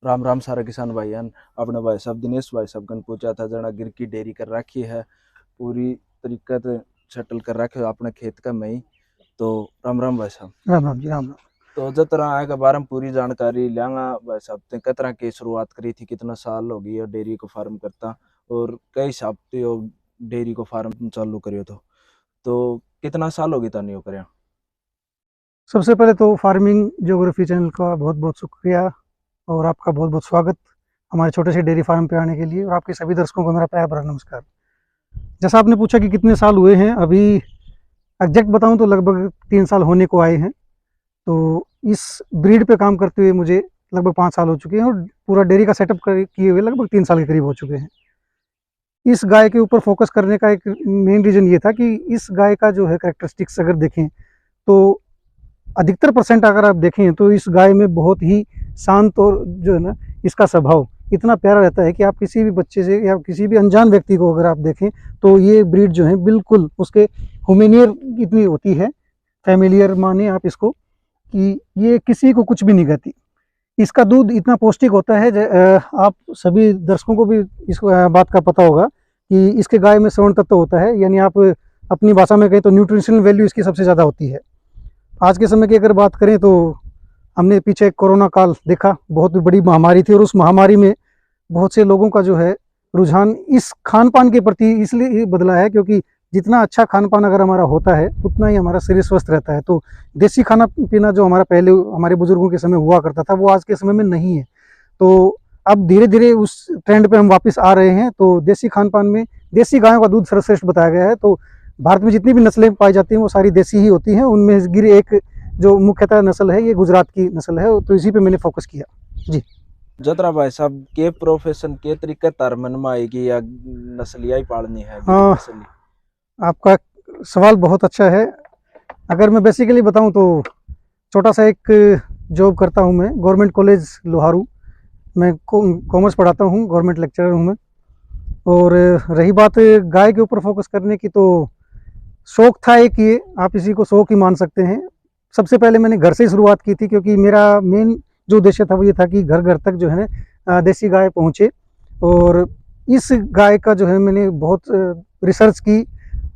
राम राम सारा किसान भाईयान। अपने भाई साहब दिनेश भाई साहब कन पूछा था जना गिर की डेयरी कर रखी है, पूरी तरीका से सेटल कर रखे हो अपने खेत का में ही। तो राम राम भाई साहब। राम राम जी, राम राम। तो जिस तरह आए के बारे में पूरी जानकारी लेंगा भाई साहब। ते किस तरह की शुरुआत करी थी, कितना साल हो गई है डेयरी को फार्म करता, और कई हिसाब से हो डेयरी को फार्म चालू करियो तो कितना साल हो गई था नहीं करिया। सबसे पहले तो फार्मिंग ज्योग्राफी चैनल का बहुत बहुत शुक्रिया और आपका बहुत बहुत स्वागत हमारे छोटे से डेयरी फार्म पे आने के लिए, और आपके सभी दर्शकों को मेरा प्यार भरा नमस्कार। जैसा आपने पूछा कि कितने साल हुए हैं, अभी एग्जैक्ट बताऊं तो लगभग 3 साल होने को आए हैं। तो इस ब्रीड पे काम करते हुए मुझे लगभग 5 साल हो चुके हैं, और पूरा डेयरी का सेटअप किए हुए लगभग 3 साल के करीब हो चुके हैं। इस गाय के ऊपर फोकस करने का एक मेन रीज़न ये था कि इस गाय का जो है कैरेक्टरिस्टिक्स अगर देखें तो अधिकतर परसेंट अगर आप देखें तो इस गाय में बहुत ही शांत और जो है ना, इसका स्वभाव इतना प्यारा रहता है कि आप किसी भी बच्चे से या किसी भी अनजान व्यक्ति को अगर आप देखें तो ये ब्रीड जो है बिल्कुल उसके ह्यूमेनियर इतनी होती है, फैमिलियर माने आप इसको, कि ये किसी को कुछ भी नहीं कहती। इसका दूध इतना पौष्टिक होता है, आप सभी दर्शकों को भी इस बात का पता होगा कि इसके गाय में स्वर्ण तत्व होता है, यानी आप अपनी भाषा में कहें तो न्यूट्रिशनल वैल्यू इसकी सबसे ज़्यादा होती है। आज के समय की अगर बात करें तो हमने पीछे कोरोना काल देखा, बहुत बड़ी महामारी थी, और उस महामारी में बहुत से लोगों का जो है रुझान इस खान पान के प्रति इसलिए बदला है क्योंकि जितना अच्छा खान पान अगर हमारा होता है उतना ही हमारा शरीर स्वस्थ रहता है। तो देसी खाना पीना जो हमारा पहले हमारे बुजुर्गों के समय हुआ करता था वो आज के समय में नहीं है। तो अब धीरे धीरे उस ट्रेंड पे हम वापस आ रहे हैं। तो देसी खान पान में देसी गायों का दूध सर्वश्रेष्ठ बताया गया है। तो भारत में जितनी भी नस्लें पाई जाती हैं वो सारी देसी ही होती हैं। उनमें गिर एक जो मुख्यतः नस्ल है ये गुजरात की नस्ल है, तो इसी पे मैंने फोकस किया जी। जतरा भाई साहब के प्रोफेशन के तरीके तार मन में आएगी या नस्लिया ही पालनी है हाँ, नस्ली। आपका सवाल बहुत अच्छा है। अगर मैं बेसिकली बताऊं तो छोटा सा एक जॉब करता हूं मैं गवर्नमेंट कॉलेज लोहारू। मैं कॉमर्स पढ़ाता हूं, गवर्नमेंट लेक्चरर हूं मैं। और रही बात गाय के ऊपर फोकस करने की, तो शौक था एक, ये आप इसी को शौक ही मान सकते हैं। सबसे पहले मैंने घर से ही शुरुआत की थी क्योंकि मेरा मेन जो उद्देश्य था वो ये था कि घर घर तक जो है ना देसी गाय पहुँचे। और इस गाय का जो है मैंने बहुत रिसर्च की,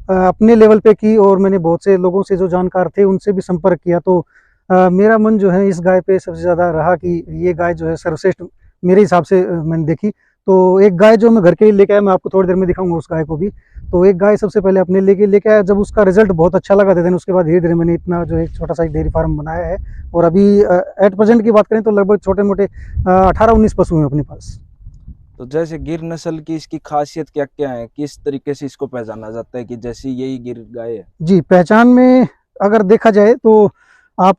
अपने लेवल पे की, और मैंने बहुत से लोगों से जो जानकार थे उनसे भी संपर्क किया। तो मेरा मन जो है इस गाय पे सबसे ज़्यादा रहा कि ये गाय जो है सर्वश्रेष्ठ मेरे हिसाब से मैंने देखी। तो एक गाय जो मैं घर के लिए लेके आया, मैं आपको थोड़ी देर में दिखाऊंगा उस गाय को भी। तो एक गाय सबसे पहले अपने लेके आया, जब उसका रिजल्ट बहुत अच्छा लगा था, उसके बाद धीरे धीरे मैंने इतना जो एक छोटा सा एक डेयरी फार्म बनाया है। और अभी एट प्रेजेंट की बात करें तो लगभग छोटे मोटे 18-19 पशु हैं अपने पास। तो जैसे गिर नस्ल की इसकी खासियत क्या क्या है, किस तरीके से इसको पहचाना जाता है कि जैसे यही गिर गाय है। जी, पहचान में अगर देखा जाए तो आप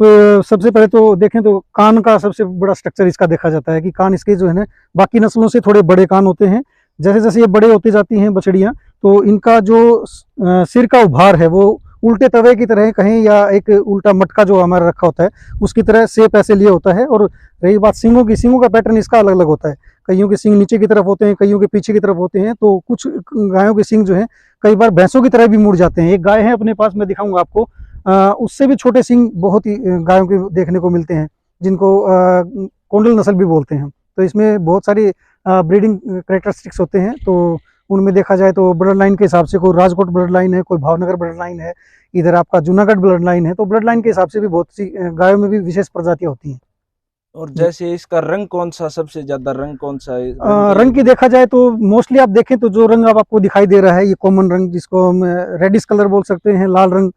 सबसे पहले तो देखें तो कान का सबसे बड़ा स्ट्रक्चर इसका देखा जाता है कि कान इसके जो है ना बाकी नस्लों से थोड़े बड़े कान होते हैं। जैसे जैसे ये बड़े होती जाती हैं बछड़ियाँ, तो इनका जो सिर का उभार है वो उल्टे तवे की तरह कहें या एक उल्टा मटका जो हमारा रखा होता है उसकी तरह शेप ऐसे लिए होता है। और रही बात सींगों की, सींगों का पैटर्न इसका अलग अलग होता है। कईयों के सींग नीचे की तरफ होते हैं, कईयों के पीछे की तरफ होते हैं। तो कुछ गायों के सींग जो है कई बार भैंसों की तरह भी मुड़ जाते हैं। एक गाय है अपने पास, मैं दिखाऊंगा आपको, उससे भी छोटे सींग बहुत ही गायों के देखने को मिलते हैं, जिनको कोंडल नस्ल भी बोलते हैं। तो इसमें बहुत सारी ब्रीडिंग करेक्टरिस्टिक्स होते हैं। तो उनमें देखा जाए तो ब्लड लाइन के हिसाब से कोई राजकोट ब्लड लाइन है, कोई भावनगर ब्लड लाइन है, इधर आपका जूनागढ़ ब्लड लाइन है। तो ब्लड लाइन के हिसाब से भी बहुत सी गायों में भी विशेष प्रजातियां होती हैं। और जैसे इसका रंग कौन सा, सबसे ज्यादा रंग कौन सा है रंग की देखा जाए तो मोस्टली आप देखें तो जो रंग अब आपको दिखाई दे रहा है ये कॉमन रंग, जिसको हम रेडिश कलर बोल सकते हैं, लाल रंग,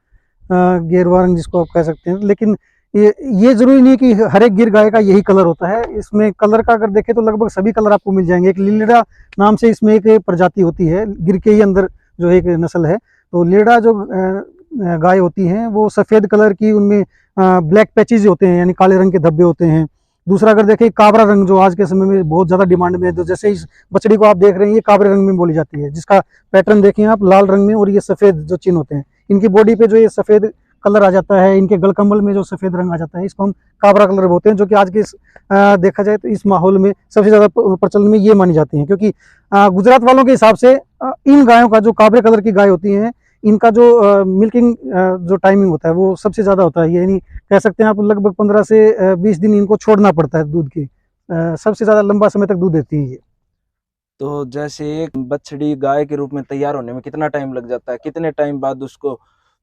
गेरुआ रंग जिसको आप कह सकते हैं। लेकिन ये जरूरी नहीं कि हर एक गिर गाय का यही कलर होता है। इसमें कलर का अगर देखें तो लगभग सभी कलर आपको मिल जाएंगे। एक लीलड़ा नाम से इसमें एक प्रजाति होती है, गिर के ही अंदर जो एक नस्ल है। तो लीलड़ा जो गाय होती हैं वो सफ़ेद कलर की, उनमें ब्लैक पैचेज होते हैं यानी काले रंग के धब्बे होते हैं। दूसरा अगर देखें काबरा रंग, जो आज के समय में बहुत ज़्यादा डिमांड में है, तो जैसे इस बछड़ी को आप देख रहे हैं ये काबरे रंग में बोली जाती है, जिसका पैटर्न देखें आप लाल रंग में, और ये सफ़ेद जो चिन्ह होते हैं इनकी बॉडी पे जो ये सफ़ेद कलर आ जाता है, इनके गलकम्बल में जो सफ़ेद रंग आ जाता है, इसको हम काबरा कलर बोलते हैं। जो कि आज के देखा जाए तो इस माहौल में सबसे ज़्यादा प्रचलन में ये मानी जाती हैं, क्योंकि गुजरात वालों के हिसाब से इन गायों का जो काबरे कलर की गाय होती हैं इनका जो मिल्किंग जो टाइमिंग होता है वो सबसे ज़्यादा होता है। यानी कह सकते हैं आप लगभग 15 से 20 दिन इनको छोड़ना पड़ता है दूध की, सबसे ज़्यादा लंबा समय तक दूध देती हैं ये। तो जैसे एक बछड़ी गाय के रूप में तैयार होने में कितना टाइम लग जाता है, कितने टाइम बाद उसको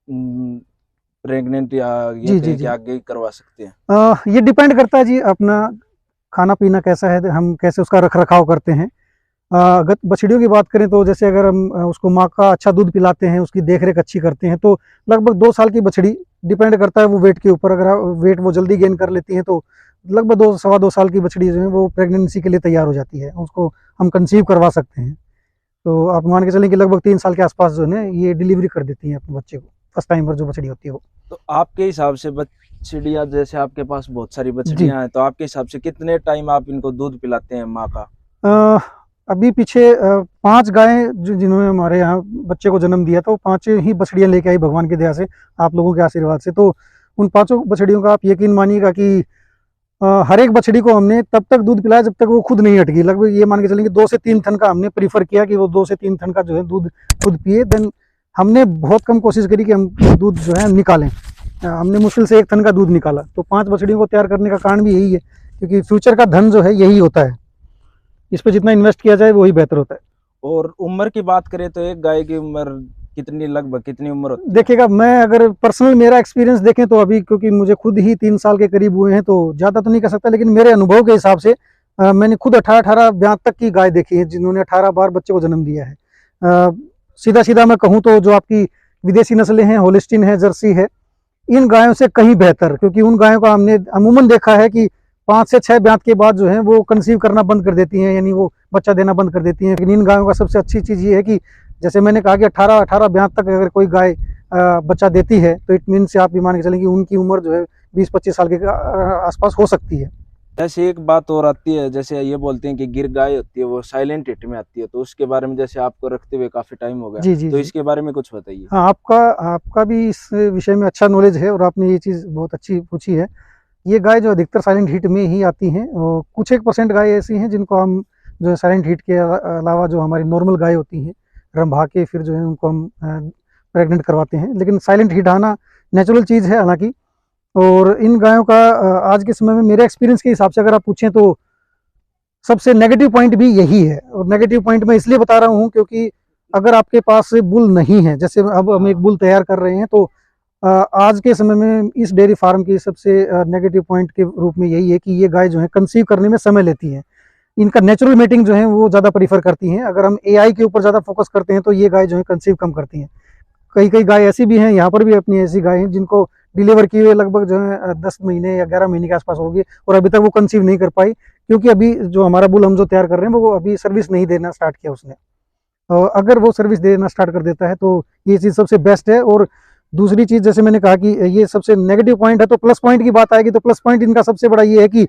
प्रेग्नेंट या ये जी, जी, कहें कि जी। आगे करवा सकते हैं? ये डिपेंड करता है जी अपना खाना पीना कैसा है, हम कैसे उसका रख रखाव करते हैं। अगर बछड़ियों की बात करें तो जैसे अगर हम उसको माँ का अच्छा दूध पिलाते हैं, उसकी देख रेख अच्छी करते हैं, तो लगभग 2 साल की बछड़ी, डिपेंड करता है वो वेट के ऊपर, अगर वेट वो जल्दी गेन कर लेती हैं तो लगभग 2 सवा 2 साल की बछड़ी जो है वो प्रेगनेंसी के लिए तैयार हो जाती है, उसको हम कंसीव करवा सकते हैं। तो आप मान के चलें कि लगभग 3 साल के आसपास जो है ना ये डिलीवरी कर देती हैं अपने बच्चे को, फर्स्ट टाइम पर जो बछड़ी होती है वो। तो आपके हिसाब से बछड़ियाँ, जैसे आपके पास बहुत सारी जी। बछड़ियाँ हैं, तो आपके हिसाब से कितने टाइम आप इनको दूध पिलाते हैं माँ का? अ, अभी पीछे 5 गायें जिन्होंने हमारे यहाँ बच्चे को जन्म दिया, तो 5 ही बछड़ियाँ लेके आई भगवान की दया से, आप लोगों के आशीर्वाद से। तो उन 5 बछड़ियों का आप यकीन मानिएगा कि हर एक बछड़ी को हमने तब तक दूध पिलाया जब तक वो खुद नहीं हटेगी। लगभग ये मान के चलेंगे 2 से 3 थन का हमने प्रेफ़र किया कि वो 2 से 3 थन का जो है दूध खुद पिए। देन हमने बहुत कम कोशिश करी कि हम दूध जो है निकालें। हमने मुश्किल से 1 थन का दूध निकाला। तो 5 बछड़ियों को तैयार करने का कारण भी यही है, क्योंकि फ्यूचर का धन जो है यही होता है। इस पे जितना इन्वेस्ट किया जाए वही बेहतर होता है। और उम्र की बात करें तो एक गाय की उम्र कितनी, लगभग कितनी उम्र होती है? देखिएगा, मैं अगर पर्सनल मेरा एक्सपीरियंस देखें तो अभी, क्योंकि मुझे खुद ही 3 साल के करीब हुए हैं, तो ज़्यादा तो नहीं कह सकता, लेकिन मेरे अनुभव के हिसाब से मैंने खुद 18-18 ब्यात तक की गाय देखी है जिन्होंने 18 बार बच्चे को जन्म दिया है। सीधा-सीधा मैं कहूँ तो जो आपकी विदेशी नस्लें हैं, होलिस्टीन है, जर्सी है, इन गायों से कहीं बेहतर, क्योंकि उन गायों का हमने अमूमन देखा है कि 5 से 6 ब्यात के बाद जो है वो कंसीव करना बंद कर देती हैं, यानी वो बच्चा देना बंद कर देती हैं। लेकिन इन गायों का सबसे अच्छी चीज़ ये है कि जैसे मैंने कहा कि 18 ब्यात तक अगर कोई गाय बच्चा देती है, तो इट मीन्स आप ये मान के चलें कि उनकी उम्र जो है 20-25 साल के आसपास हो सकती है। जैसे एक बात और आती है, जैसे ये बोलते हैं कि गिर गाय होती है वो साइलेंट हिट में आती है, तो उसके बारे में, जैसे आपको रखते हुए काफी टाइम हो गया, जी, जी, तो जी। इसके बारे में कुछ बताइए। हाँ, आपका आपका भी इस विषय में अच्छा नॉलेज है और आपने ये चीज़ बहुत अच्छी पूछी है। ये गाय जो अधिकतर साइलेंट हीट में ही आती हैं, और कुछ एक % गाय ऐसी हैं जिनको हम जो है साइलेंट हीट के अलावा जो हमारी नॉर्मल गाय होती हैं, रंभा के फिर जो है उनको हम प्रेग्नेंट करवाते हैं। लेकिन साइलेंट हीट आना नेचुरल चीज़ है हालाँकि। और इन गायों का आज के समय में मेरे एक्सपीरियंस के हिसाब से अगर आप पूछें तो सबसे नेगेटिव पॉइंट भी यही है। और नेगेटिव पॉइंट मैं इसलिए बता रहा हूँ क्योंकि अगर आपके पास बुल नहीं है, जैसे अब हम एक बुल तैयार कर रहे हैं, तो आज के समय में इस डेयरी फार्म की सबसे नेगेटिव पॉइंट के रूप में यही है कि ये गाय जो है कंसीव करने में समय लेती है। इनका नेचुरल मेटिंग जो है वो ज़्यादा प्रीफर करती हैं। अगर हम एआई के ऊपर ज़्यादा फोकस करते हैं तो ये गाय जो है कंसीव कम करती हैं। कई गाय ऐसी भी हैं, यहाँ पर भी अपनी ऐसी गाय हैं जिनको डिलीवर किए हुए लगभग जो है 10 महीने या 11 महीने के आसपास हो गए और अभी तक वो कंसीव नहीं कर पाई, क्योंकि अभी जो हमारा बुल हम जो तैयार कर रहे हैं वो अभी सर्विस नहीं देना स्टार्ट किया उसने। अगर वो सर्विस देना स्टार्ट कर देता है तो ये चीज़ सबसे बेस्ट है। और दूसरी चीज़, जैसे मैंने कहा कि ये सबसे नेगेटिव पॉइंट है, तो प्लस पॉइंट की बात आएगी तो प्लस पॉइंट इनका सबसे बड़ा ये है कि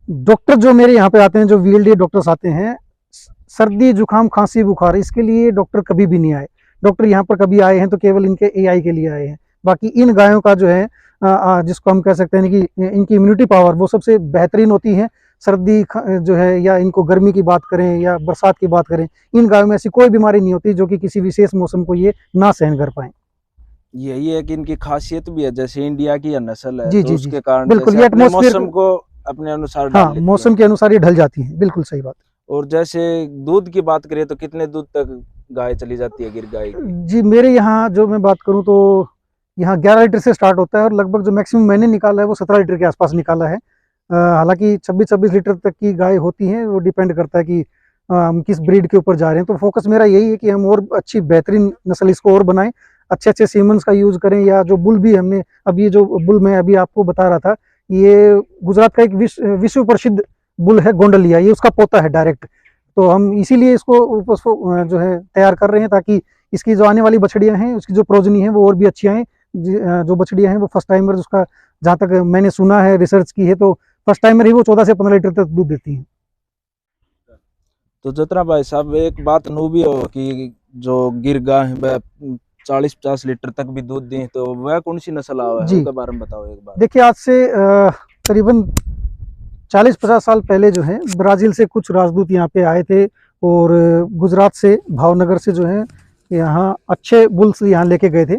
डॉक्टर जो मेरे यहाँ पे आते हैं, जो वीएलडी डॉक्टर्स आते हैं, सर्दी जुकाम खांसी बुखार, इसके लिए डॉक्टर कभी भी नहीं आए। डॉक्टर यहाँ पर कभी आए हैं तो केवल इनके एआई के लिए आए हैं। बाकी इन गायों का जो है जिसको हम कह सकते हैं कि इनकी इम्यूनिटी पावर वो सबसे बेहतरीन होती है। सर्दी जो है या इनको गर्मी की बात करें या बरसात की बात करें, इन गायों में ऐसी कोई बीमारी नहीं होती जो कि किसी विशेष मौसम को ये ना सहन कर पाएं। यही है कि इनकी खासियत भी है, जैसे इंडिया की नस्ल है, जी, तो जी, जी। उसके कारण बिल्कुल, जैसे ये अपने एटमॉस्फेयर मौसम को अपने अनुसार ढाल हाँ, लेती है। मौसम के अनुसार ये ढल जाती हैं। बिल्कुल सही बात। और जैसे दूध की बात करें तो कितने दूध तक गाय चली जाती है गिर गाय की? जी, मेरे यहाँ जो मैं बात करूँ तो यहाँ 11 लीटर से स्टार्ट होता है और लगभग जो मैक्सिमम मैंने निकाला है वो 17 लीटर के आसपास निकाला है। हालाँकि 26-26 लीटर तक की गाय होती हैं, वो डिपेंड करता है कि हम किस ब्रीड के ऊपर जा रहे हैं। तो फोकस मेरा यही है कि हम और अच्छी बेहतरीन नस्ल इसको और बनाएँ, अच्छे-अच्छे सीमेंस का यूज़ करें, या जो बुल भी हमने अब ये जो बुल मैं अभी आपको बता रहा था, ये गुजरात का एक विश्व प्रसिद्ध बुल है गोंडलिया, ये उसका पोता है डायरेक्ट। तो हम इसीलिए उसको जो है तैयार कर रहे हैं ताकि इसकी जो आने वाली बछड़ियाँ हैं, उसकी जो प्रोजनी है वो और भी अच्छी आएँ। जो बछड़ियाँ हैं वो फर्स्ट टाइमर, उसका जहाँ तक मैंने सुना है, रिसर्च की है, तो फर्स्ट टाइमर ही वो 14 से 15 लीटर तक दूध देती हैं। तो जतरा भाई साहब, एक बात नू भी हो कि जो गिर गाय है वह 40-50 लीटर तक भी दूध दें, तो वह कौन सी नस्ल आवा है, जी। उसके बारे में बताओ एक बार। देखिए, आज से करीबन 40-50 साल पहले जो है ब्राज़ील से कुछ राजदूत यहाँ पे आए थे और गुजरात से, भावनगर से जो है यहाँ अच्छे बुल्स यहाँ लेके गए थे।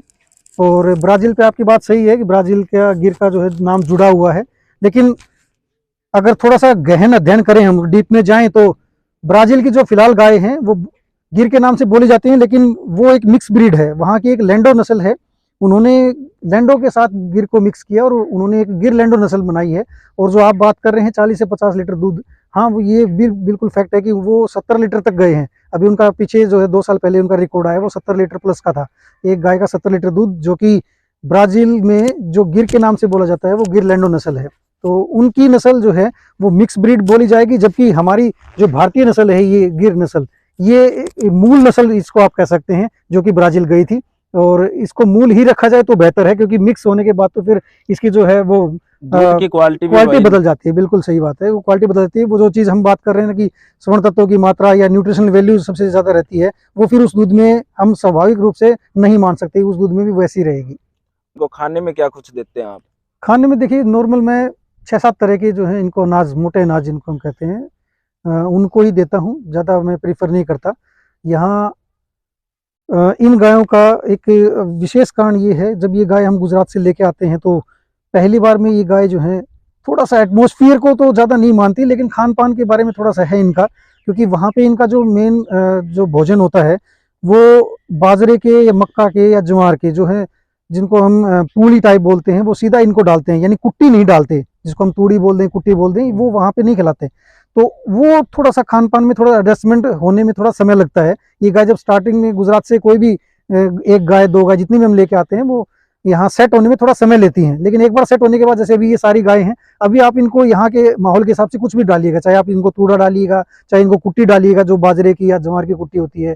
और ब्राज़ील पे आपकी बात सही है कि ब्राज़ील का गिर का जो है नाम जुड़ा हुआ है, लेकिन अगर थोड़ा सा गहन अध्ययन करें, हम डीप में जाएं, तो ब्राजील की जो फिलहाल गाय हैं वो गिर के नाम से बोली जाती हैं, लेकिन वो एक मिक्स ब्रीड है। वहाँ की एक लैंडो नस्ल है, उन्होंने लैंडो के साथ गिर को मिक्स किया और उन्होंने एक गिर लैंडो नस्ल बनाई है। और जो आप बात कर रहे हैं 40 से 50 लीटर दूध, हाँ वो ये बिल्कुल फैक्ट है कि वो 70 लीटर तक गए हैं। अभी उनका पीछे जो है 2 साल पहले उनका रिकॉर्ड आया, वो 70 लीटर प्लस का था, एक गाय का 70 लीटर दूध, जो कि ब्राजील में जो गिर के नाम से बोला जाता है वो गिर लैंडो नस्ल है। तो उनकी नस्ल जो है वो मिक्स ब्रीड बोली जाएगी, जबकि हमारी जो भारतीय नस्ल है ये गिर नस्ल, ये मूल नस्ल इसको आप कह सकते हैं, जो कि ब्राजील गई थी। और इसको मूल ही रखा जाए तो बेहतर है, क्योंकि मिक्स होने के बाद तो फिर इसकी जो है वो दूध की क्वालिटी बदल जाती है। बिल्कुल सही बात है, वो क्वालिटी बदल जाती है। वो जो चीज़ हम बात कर रहे हैं ना कि स्वर्ण तत्वों की मात्रा या न्यूट्रिशनल वैल्यू सबसे ज़्यादा रहती है, वो फिर उस दूध में हम स्वाभाविक रूप से नहीं मान सकते, उस दूध में भी वैसी रहेगी। को खाने में क्या कुछ देते हैं आप? खाने में देखिए नॉर्मल मैं 6-7 तरह के जो है इनको अनाज, मोटे अनाज जिनको हम कहते हैं, उनको ही देता हूँ, ज़्यादा मैं प्रीफर नहीं करता। यहाँ इन गायों का एक विशेष कारण ये है, जब ये गाय हम गुजरात से लेके आते हैं तो पहली बार में ये गाय जो है थोड़ा सा एटमॉस्फियर को तो ज़्यादा नहीं मानती, लेकिन खान पान के बारे में थोड़ा सा है इनका, क्योंकि वहाँ पे इनका जो मेन जो भोजन होता है वो बाजरे के या मक्का के या ज्वार के जो है, जिनको हम पूड़ी टाइप बोलते हैं, वो सीधा इनको डालते हैं, यानी कुट्टी नहीं डालते, जिसको हम तूड़ी बोल दें, कुट्टी बोल दें, वो वहाँ पे नहीं खिलाते। तो वो थोड़ा सा खान पान में थोड़ा एडजस्टमेंट होने में थोड़ा समय लगता है। ये गाय जब स्टार्टिंग में गुजरात से कोई भी एक गाय, 2 गाय, जितनी भी हम लेके आते हैं, वो यहाँ सेट होने में थोड़ा समय लेती हैं, लेकिन एक बार सेट होने के बाद, जैसे अभी ये सारी गाय हैं, अभी आप इनको यहाँ के माहौल के हिसाब से कुछ भी डालिएगा, चाहे आप इनको तूड़ा डालिएगा, चाहे इनको कुट्टी डालिएगा जो बाजरे की या ज्वार की कुट्टी होती है,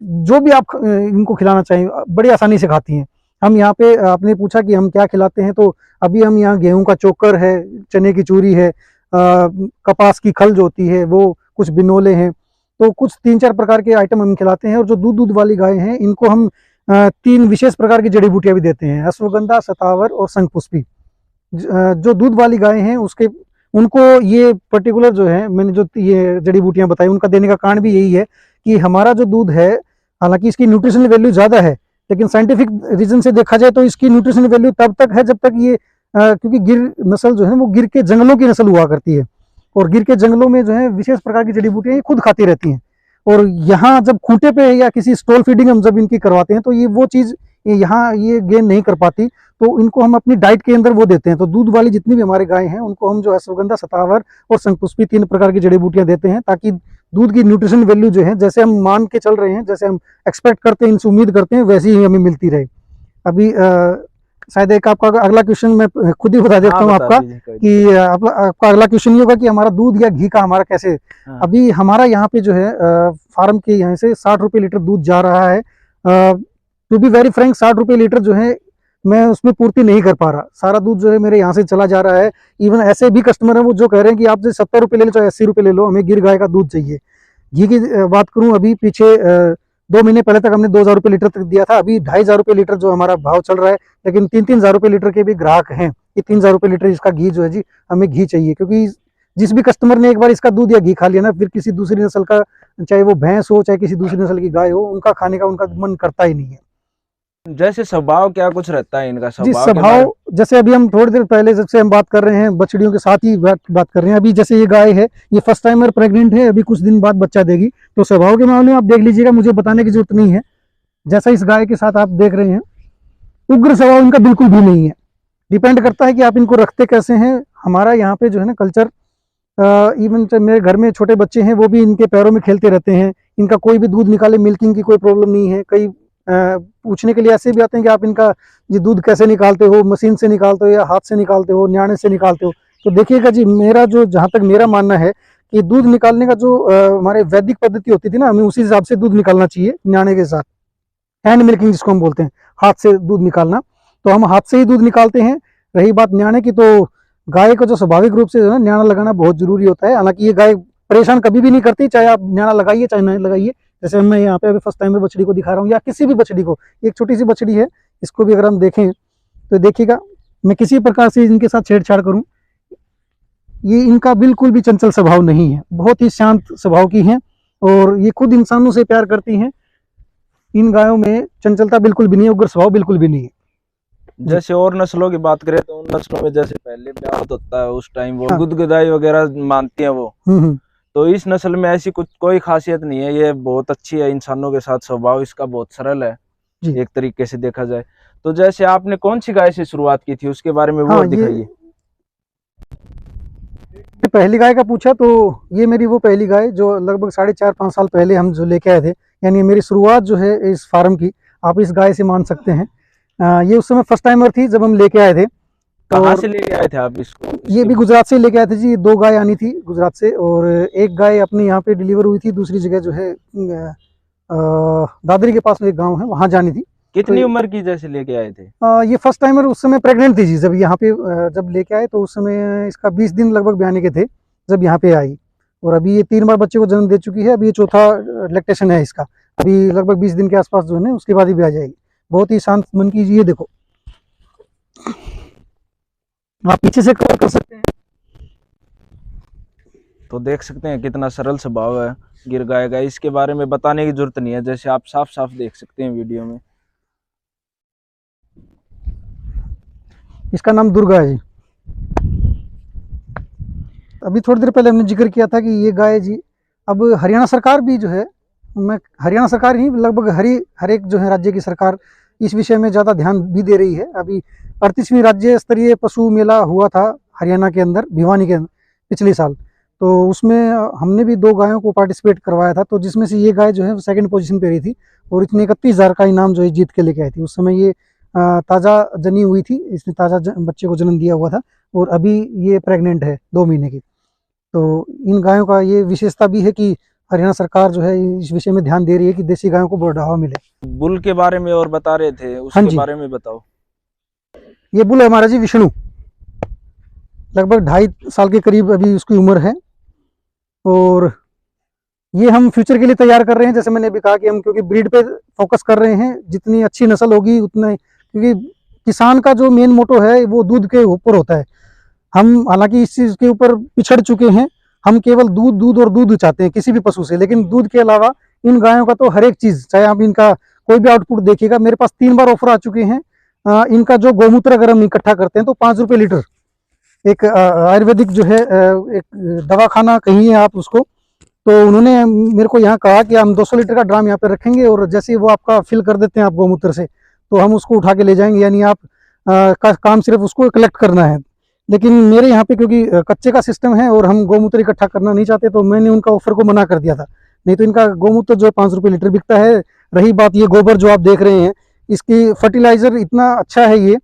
जो भी आप इनको खिलाना चाहें, बड़ी आसानी से खाती हैं। हम यहाँ पे, आपने पूछा कि हम क्या खिलाते हैं, तो अभी हम यहाँ गेहूं का चोकर है, चने की चूरी है, कपास की खल जो होती है वो, कुछ बिनोले हैं, तो कुछ 3-4 प्रकार के आइटम हम खिलाते हैं। और जो दूध वाली गाय हैं, इनको हम 3 विशेष प्रकार की जड़ी बूटियां भी देते हैं, अश्वगंधा, शतावर और शंखपुष्पी। जो दूध वाली गाय हैं उसके, उनको ये पर्टिकुलर जो है, मैंने जो ये जड़ी बूटियां बताई, उनका देने का कारण भी यही है कि हमारा जो दूध है, हालांकि इसकी न्यूट्रिशनल वैल्यू ज़्यादा है, लेकिन साइंटिफिक रीजन से देखा जाए तो इसकी न्यूट्रिशनल वैल्यू तब तक है जब तक ये क्योंकि गिर नस्ल जो है वो गिर के जंगलों की नस्ल हुआ करती है, और गिर के जंगलों में जो है विशेष प्रकार की जड़ी बूटियां ये खुद खाती रहती हैं। और यहाँ जब खूंटे पे या किसी स्टॉल फीडिंग हम जब इनकी करवाते हैं, तो ये वो चीज़ यहाँ ये गेन नहीं कर पाती, तो इनको हम अपनी डाइट के अंदर वो देते हैं। तो दूध वाली जितनी भी हमारे गाय हैं, उनको हम जो अश्वगंधा, शतावर और शंखपुष्पी 3 प्रकार की जड़ी बूटियां देते हैं, ताकि दूध की न्यूट्रिशन वैल्यू जो है, जैसे हम मान के चल रहे हैं, जैसे हम एक्सपेक्ट करते हैं, इनसे उम्मीद करते हैं, वैसी ही हमें मिलती रहे। अभी शायद एक आपका अगला क्वेश्चन मैं खुद ही बता देता हूँ आपका, कि आपका अगला क्वेश्चन ये होगा कि हमारा दूध या घी का हमारा कैसे। अभी हमारा यहाँ पे जो है फार्म के यहाँ से 60 रुपये लीटर दूध जा रहा है। टू बी वेरी फ्रैंक, 60 रुपये लीटर जो है मैं उसमें पूर्ति नहीं कर पा रहा, सारा दूध जो है मेरे यहाँ से चला जा रहा है। इवन ऐसे भी कस्टमर हैं वो जो कह रहे हैं कि आप जो 70 रुपये ले लो चाहे 80 रुपये ले लो, हमें गिर गाय का दूध चाहिए। घी की बात करूँ, अभी पीछे 2 महीने पहले तक हमने 2,000 रुपये लीटर तक दिया था, अभी 2,500 रुपये लीटर जो हमारा भाव चल रहा है, लेकिन 3,000 रुपये लीटर के भी ग्राहक हैं कि 3,000 रुपये लीटर इसका घी जो है जी, हमें घी चाहिए। क्योंकि जिस भी कस्टमर ने एक बार इसका दूध या घी खा लिया ना, फिर किसी दूसरी नस्ल का, चाहे वो भैंस हो चाहे किसी दूसरी नस्ल की गाय हो, उनका खाने का उनका मन करता ही नहीं है। जैसे स्वभाव क्या कुछ रहता है इनका? जी, स्वभाव जैसे अभी हम थोड़ी देर पहले जब से हम बात कर रहे हैं, बछड़ियों के साथ ही बात कर रहे हैं। अभी जैसे ये गाय है, ये फर्स्ट टाइमर प्रेग्नेंट है, अभी कुछ दिन बाद बच्चा देगी, तो स्वभाव के मामले में आप देख लीजिएगा, मुझे बताने की जरूरत नहीं है। जैसा इस गाय के साथ आप देख रहे हैं, उग्र स्वभाव इनका बिल्कुल भी नहीं है। डिपेंड करता है कि आप इनको रखते कैसे हैं। हमारा यहाँ पे जो है ना कल्चर, इवन मेरे घर में छोटे बच्चे हैं, वो भी इनके पैरों में खेलते रहते हैं। इनका कोई भी दूध निकाले, मिल्किंग की कोई प्रॉब्लम नहीं है। कई पूछने के लिए ऐसे भी आते हैं कि आप इनका ये दूध कैसे निकालते हो, मशीन से निकालते हो या हाथ से निकालते हो, न्याणे से निकालते हो। तो देखिएगा जी, मेरा जो, जहाँ तक मेरा मानना है कि दूध निकालने का जो हमारे वैदिक पद्धति होती थी ना, हमें उसी हिसाब से दूध निकालना चाहिए, न्याणे के साथ, हैंड मिल्किंग जिसको हम बोलते हैं, हाथ से दूध निकालना। तो हम हाथ से ही दूध निकालते हैं। रही बात न्याणे की, तो गाय को जो स्वाभाविक रूप से जो है न्याणा लगाना बहुत जरूरी होता है। हालांकि ये गाय परेशान कभी भी नहीं करती, चाहे आप न्याणा लगाइए चाहे नहीं लगाइए। जैसे मैं यहाँ पे अभी फर्स्ट टाइम में बछड़ी को दिखा रहा हूँ, या किसी भी बछड़ी को, एक छोटी सी बछड़ी है, इसको भी अगर हम देखें तो देखिएगा, मैं किसी प्रकार से इनके साथ छेड़छाड़ करूँ, ये इनका बिल्कुल भी चंचल स्वभाव नहीं है, बहुत ही शांत स्वभाव की हैं, और ये खुद इंसानों से प्यार करती हैं। इन गायों में चंचलता बिल्कुल भी नहीं है, उग्र स्वभाव बिल्कुल भी नहीं है। जैसे और नस्लों की बात करें तो उन नस्लों में जैसे पहले ब्याह होता है उस टाइम वो हाँ। गुदगुदाई वगैरह मानती है वो। हम्म। तो इस नस्ल में ऐसी कुछ कोई खासियत नहीं है, ये बहुत अच्छी है, इंसानों के साथ स्वभाव इसका बहुत सरल है जी। एक तरीके से देखा जाए। तो जैसे आपने कौन सी गाय से शुरुआत की थी उसके बारे में वो हाँ, दिखाइए। ये पहली गाय का पूछा तो ये मेरी वो पहली गाय जो लगभग 4.5-5 साल पहले हम जो लेके आए थे, यानी मेरी शुरुआत जो है इस फार्म की आप इस गाय से मान सकते हैं। ये उस समय फर्स्ट टाइमर थी जब हम लेके आए थे। कहाँ और से लेके आए थे आप इसको ये इसके? भी गुजरात से लेके आए थे जी, 2 गाय आनी थी गुजरात से, और एक गाय अपने यहाँ पे डिलीवर हुई थी, दूसरी जगह जो है दादरी के पास में एक गांव है वहाँ जानी थी। तो कितनी उम्र की जैसे लेके आए थे? ये फर्स्ट टाइमर उस समय प्रेग्नेंट थी जी, जब यहाँ पे जब लेके आए तो उस समय इसका 20 दिन लगभग ब्याने के थे जब यहाँ पे आई। और अभी ये 3 बार बच्चे को जन्म दे चुकी है, अभी ये चौथा लैक्टेशन है इसका। अभी लगभग 20 दिन के आसपास जो है ना उसके बाद ही भी आ जाएगी। बहुत ही शांत मन की, ये देखो आप पीछे से कवर कर सकते हैं। तो देख सकते हैं कितना सरल स्वभाव है गिर गाय का, इसके बारे में बताने की जरूरत नहीं है, जैसे आप साफ साफ देख सकते हैं वीडियो में। इसका नाम दुर्गा है जी। अभी थोड़ी देर पहले हमने जिक्र किया था कि ये गाय जी अब हरियाणा सरकार भी जो है, मैं हरियाणा सरकार ही लगभग हर एक जो है राज्य की सरकार इस विषय में ज़्यादा ध्यान भी दे रही है। अभी 38वीं राज्य स्तरीय पशु मेला हुआ था हरियाणा के अंदर, भिवानी के अंदर पिछले साल। तो उसमें हमने भी 2 गायों को पार्टिसिपेट करवाया था, तो जिसमें से ये गाय जो है सेकंड पोजीशन पे रही थी और इसने 31,000 का इनाम जो है जीत के लेके आई थी। उस समय ये ताज़ा जनी हुई थी, इसने ताज़ा बच्चे को जन्म दिया हुआ था और अभी ये प्रेग्नेंट है 2 महीने की। तो इन गायों का ये विशेषता भी है कि हरियाणा सरकार जो है इस विषय में ध्यान दे रही है कि देसी गायों को बढ़ावा मिले। बुल के बारे में और बता रहे थे, हाँ उसके जी, बारे में बताओ। ये बुल है हमारा जी विष्णु, लगभग 2.5 साल के करीब अभी उसकी उम्र है। और ये हम फ्यूचर के लिए तैयार कर रहे हैं, जैसे मैंने अभी कहा कि हम क्योंकि ब्रीड पे फोकस कर रहे हैं, जितनी अच्छी नस्ल होगी उतना, क्योंकि किसान का जो मेन मोटो है वो दूध के ऊपर होता है। हम हालांकि इस चीज़ के ऊपर पिछड़ चुके हैं, हम केवल दूध दूध और दूध चाहते हैं किसी भी पशु से, लेकिन दूध के अलावा इन गायों का तो हर एक चीज़, चाहे आप इनका कोई भी आउटपुट देखिएगा। मेरे पास 3 बार ऑफर आ चुके हैं। इनका जो गौमूत्र अगर हम इकट्ठा करते हैं तो 5 रुपये लीटर, एक आयुर्वेदिक जो है एक दवाखाना कहिए आप उसको, तो उन्होंने मेरे को यहाँ कहा कि हम 200 लीटर का ड्राम यहाँ पे रखेंगे और जैसे ही वो आपका फिल कर देते हैं आप गौमूत्र से, तो हम उसको उठा के ले जाएंगे, यानी आप का काम सिर्फ उसको कलेक्ट करना है। लेकिन मेरे यहाँ पे क्योंकि कच्चे का सिस्टम है और हम गौमूत्र इकट्ठा करना नहीं चाहते, तो मैंने उनका ऑफर को मना कर दिया था। नहीं तो इनका गौमूत्र जो 5 रुपये लीटर बिकता है। रही बात ये गोबर जो आप देख रहे हैं, इसकी फर्टिलाइजर इतना अच्छा है ये,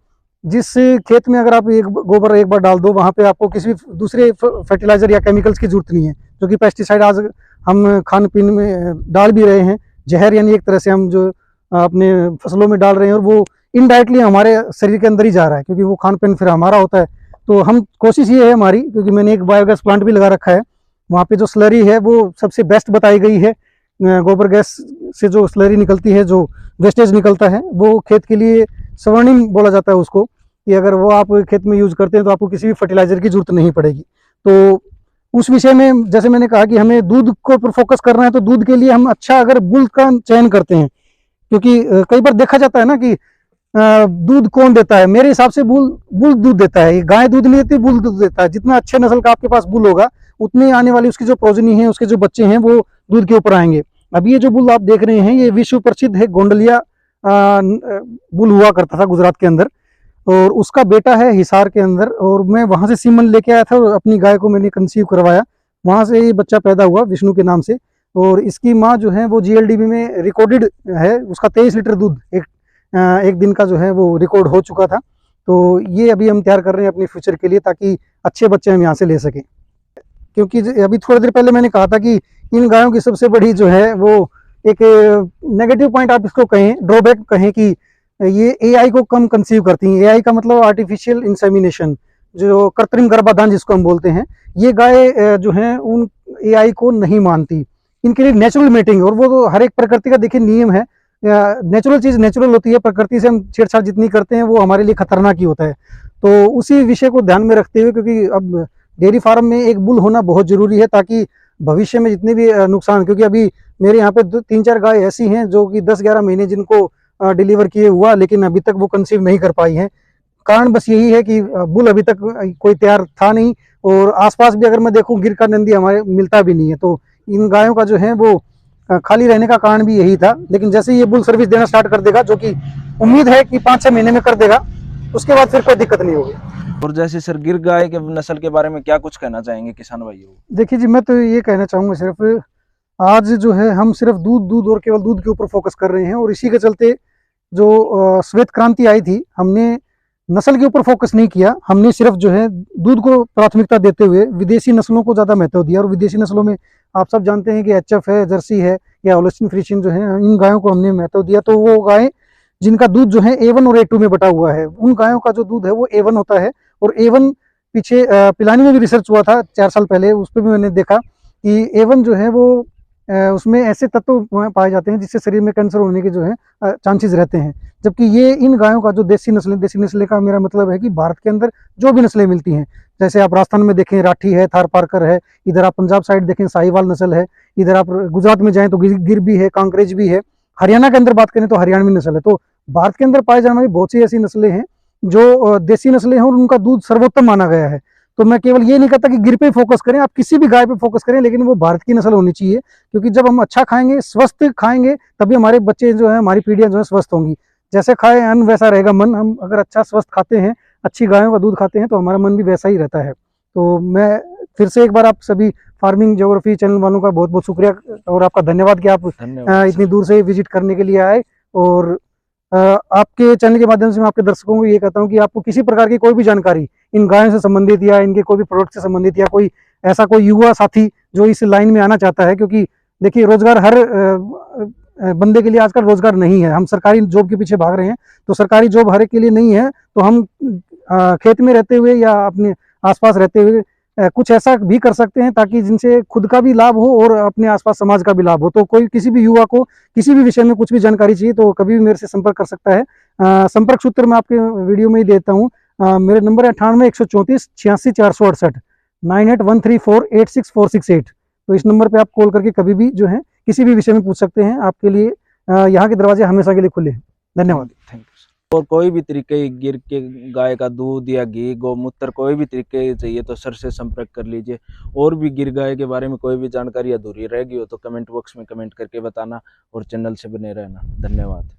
जिस खेत में अगर आप एक गोबर एक बार डाल दो, वहाँ पे आपको किसी भी दूसरे फर्टिलाइजर या केमिकल्स की जरूरत नहीं है, जो कि पेस्टिसाइड आज हम खान पीन में डाल भी रहे हैं। जहर यानी एक तरह से हम जो अपने फसलों में डाल रहे हैं और वो इनडायरेक्टली हमारे शरीर के अंदर ही जा रहा है, क्योंकि वो खान पीन फिर हमारा होता है। तो हम कोशिश ये है हमारी, क्योंकि मैंने एक बायोगैस प्लांट भी लगा रखा है, वहाँ पे जो स्लरी है वो सबसे बेस्ट बताई गई है। गोबर गैस से जो स्लरी निकलती है, जो वेस्टेज निकलता है, वो खेत के लिए स्वर्णिम बोला जाता है उसको, कि अगर वो आप खेत में यूज़ करते हैं तो आपको किसी भी फर्टिलाइजर की जरूरत नहीं पड़ेगी। तो उस विषय में जैसे मैंने कहा कि हमें दूध को पर फोकस करना है, तो दूध के लिए हम अच्छा अगर बुल का चयन करते हैं, क्योंकि कई बार देखा जाता है ना कि दूध कौन देता है। मेरे हिसाब से बुल बुल दूध देता है, गाय दूध नहीं देती, बुल दूध देता है। जितना अच्छे नस्ल का आपके पास बुल होगा, उतनी आने वाली उसकी जो प्रोजनी है, उसके जो बच्चे हैं, वो दूध के ऊपर आएंगे। अब ये जो बुल आप देख रहे हैं, ये विश्व प्रसिद्ध है, गोंडलिया बुल हुआ करता था गुजरात के अंदर, और उसका बेटा है हिसार के अंदर। और मैं वहाँ से सीमन लेके आया था और अपनी गाय को मैंने कंसीव करवाया, वहाँ से ये बच्चा पैदा हुआ विष्णु के नाम से। और इसकी माँ जो है वो GLDB में रिकॉर्डेड है, उसका 23 लीटर दूध एक दिन का जो है वो रिकॉर्ड हो चुका था। तो ये अभी हम तैयार कर रहे हैं अपनी फ्यूचर के लिए, ताकि अच्छे बच्चे हम यहाँ से ले सकें। क्योंकि अभी थोड़ी देर पहले मैंने कहा था कि इन गायों की सबसे बड़ी जो है वो एक नेगेटिव पॉइंट आप इसको कहें, ड्रॉबैक कहें, कि ये AI को कम कंसीव करती हैं। AI का मतलब आर्टिफिशियल इंसेमिनेशन, जो कृत्रिम गर्भाधान जिसको हम बोलते हैं। ये गाय जो है उन AI को नहीं मानती, इनके लिए नेचुरल मेटिंग, और वो तो हर एक प्रकृति का देखिए नियम है, नेचुरल चीज़ नेचुरल होती है। प्रकृति से हम छेड़छाड़ जितनी करते हैं वो हमारे लिए खतरनाक ही होता है। तो उसी विषय को ध्यान में रखते हुए, क्योंकि अब डेयरी फार्म में एक बुल होना बहुत जरूरी है, ताकि भविष्य में जितने भी नुकसान, क्योंकि अभी मेरे यहाँ पे 3-4 गाय ऐसी हैं जो कि 10-11 महीने जिनको डिलीवर किए हुआ, लेकिन अभी तक वो कंसीव नहीं कर पाई हैं। कारण बस यही है कि बुल अभी तक कोई तैयार था नहीं, और आसपास भी अगर मैं देखूं गिर का नंदी हमारे मिलता भी नहीं है। तो इन गायों का जो है वो खाली रहने का कारण भी यही था। लेकिन जैसे ही ये बुल सर्विस देना स्टार्ट कर देगा, जो कि उम्मीद है कि 5-6 महीने में कर देगा, उसके बाद फिर कोई दिक्कत नहीं होगी। और जैसे सर गिर गाय के नस्ल के बारे में क्या कुछ कहना चाहेंगे किसान भाइयों को? देखिए जी, मैं तो ये कहना चाहूँगा, सिर्फ आज जो है हम सिर्फ दूध दूध और केवल दूध के ऊपर फोकस कर रहे हैं, और इसी के चलते जो श्वेत क्रांति आई थी, हमने नस्ल के ऊपर फोकस नहीं किया। हमने सिर्फ जो है दूध को प्राथमिकता देते हुए विदेशी नस्लों को ज़्यादा महत्व दिया। और विदेशी नस्लों में आप सब जानते हैं कि एचएफ है, जर्सी है, या होल्स्टीन फ्रीशियन जो है, इन गायों को हमने महत्व दिया। तो वो गायें जिनका दूध जो है A1 और A2 में बटा हुआ है, उन गायों का जो दूध है वो A1 होता है। और A1 पीछे पिलानी में भी रिसर्च हुआ था 4 साल पहले, उस पर भी मैंने देखा कि A1 जो है वो उसमें ऐसे तत्व पाए जाते हैं जिससे शरीर में कैंसर होने के जो है चांसेस रहते हैं। जबकि ये इन गायों का जो देसी नस्लें का मेरा मतलब है कि भारत के अंदर जो भी नस्लें मिलती हैं, जैसे आप राजस्थान में देखें राठी है, थार पारकर है, इधर आप पंजाब साइड देखें साहिवाल नस्ल है, इधर आप गुजरात में जाएं तो गिर भी है, कांकरेज भी है, हरियाणा के अंदर बात करें तो हरियाणवी नस्ल है। तो भारत के अंदर पाए जाने वाली बहुत सी ऐसी नस्लें हैं जो देसी नस्लें हैं, और उनका दूध सर्वोत्तम माना गया है। तो मैं केवल ये नहीं कहता कि गिर पे फोकस करें, आप किसी भी गाय पे फोकस करें, लेकिन वो भारत की नस्ल होनी चाहिए। क्योंकि जब हम अच्छा खाएंगे, स्वस्थ खाएंगे, तभी हमारे बच्चे जो है, हमारी पीढ़ियां जो है स्वस्थ होंगी। जैसे खाए अन्न वैसा रहेगा मन। हम अगर अच्छा स्वस्थ खाते हैं, अच्छी गायों का दूध खाते हैं, तो हमारा मन भी वैसा ही रहता है। तो मैं फिर से एक बार आप सभी फार्मिंग ज्योग्राफी चैनल वालों का बहुत बहुत शुक्रिया और आपका धन्यवाद कि आप धन्यवाद इतनी दूर से विजिट करने के लिए आए। और आपके चैनल के माध्यम से मैं आपके दर्शकों को ये कहता हूँ कि आपको किसी प्रकार की कोई भी जानकारी इन गायों से संबंधित या इनके कोई भी प्रोडक्ट से संबंधित, या कोई ऐसा कोई युवा साथी जो इस लाइन में आना चाहता है, क्योंकि देखिए रोजगार हर बंदे के लिए आजकल रोजगार नहीं है। हम सरकारी जॉब के पीछे भाग रहे हैं, तो सरकारी जॉब हर एक के लिए नहीं है। तो हम खेत में रहते हुए या अपने आसपास रहते हुए कुछ ऐसा भी कर सकते हैं ताकि जिनसे खुद का भी लाभ हो और अपने आसपास समाज का भी लाभ हो। तो कोई किसी भी युवा को किसी भी विषय में कुछ भी जानकारी चाहिए तो कभी भी मेरे से संपर्क कर सकता है। संपर्क सूत्र मैं आपके वीडियो में ही देता हूँ। मेरे नंबर है 98-134-86-468 98-134-86-468। तो इस नंबर पे आप कॉल करके कभी भी जो है किसी भी विषय में पूछ सकते हैं। आपके लिए यहाँ के दरवाजे हमेशा के लिए खुले हैं। धन्यवाद। Thank you. और कोई भी तरीके गिर के गाय का दूध या घी गौमूत्र कोई भी तरीके चाहिए तो सर से संपर्क कर लीजिए। और भी गिर गाय के बारे में कोई भी जानकारी अधूरी रह गई हो तो कमेंट बॉक्स में कमेंट करके बताना और चैनल से बने रहना। धन्यवाद।